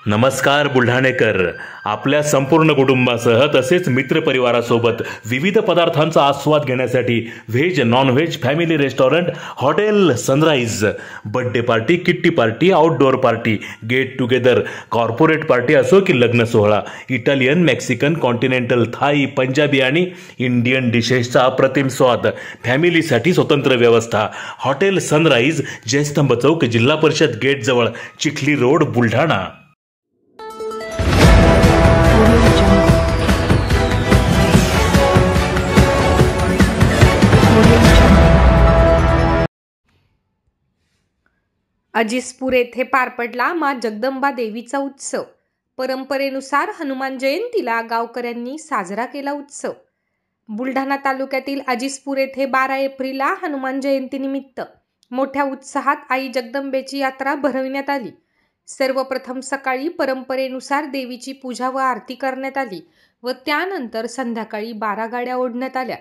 नमस्कार बुलढाणेकर. आपल्या संपूर्ण कुटुंबासह तसेच मित्रपरिवारासोबत विविध पदार्थांचा आस्वाद घेण्यासाठी veg non veg family restaurant hotel Sunrise. Birthday party, kitty party, outdoor party, get together, corporate party असो की लग्न सोहळा, Italian, Mexican, continental, Thai, Punjabi आणि इंडियन डिशेसचा अप्रतिम स्वाद. फॅमिलीसाठी स्वतंत्र व्यवस्था. हॉटेल सनराइज, जयस्तंभ चौक, जिल्हा परिषद गेट जवळ, चिखली रोड, बुलढाणा. अजिसपूर येथे पार पडला माँ जगदंबा देवीचा उत्सव. परंपरेनुसार हनुमान जयंतीला गावकऱ्यांनी साजरा केला उत्सव. बुलढाणा तालुक्यातील अजिसपूर येथे 12 एप्रिलला हनुमान जयंतीनिमित्त मोठ्या उत्साहात आई जगदंबेची यात्रा भरविण्यात आली. सर्वप्रथम सकाळी परंपरेनुसार देवीची पूजा व आरती करण्यात आली व त्यानंतर संध्याकाळी 12 गाड्या ओढण्यात आल्या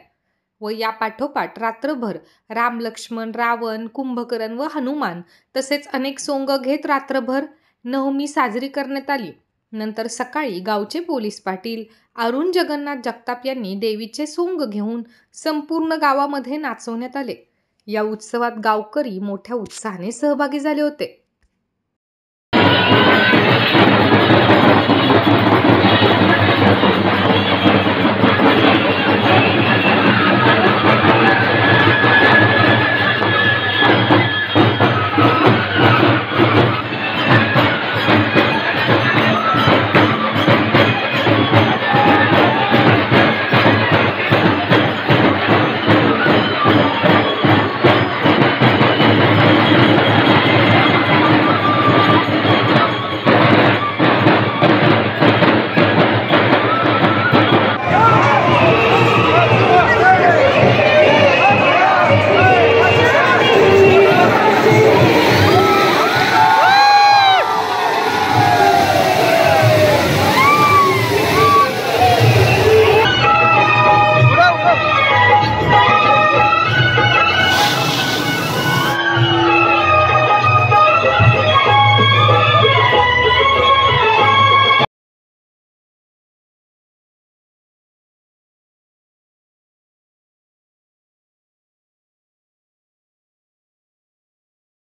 व या पाठोपाठ रात्रभर राम, लक्ष्मण, रावण, कुंभकर्ण व हनुमान तसेच अनेक सोंग घेत रात्रभर नवमी साजरी करण्यात आली. नंतर सकाळी गावचे पोलीस पाटील अरुण जगन्नाथ जगताप यांनी देवीचे सोंग घेऊन संपूर्ण गावामध्ये नाचवण्यात आले. या उत्सवात गावकरी मोठ्या उत्साहाने सहभागी झाले होते.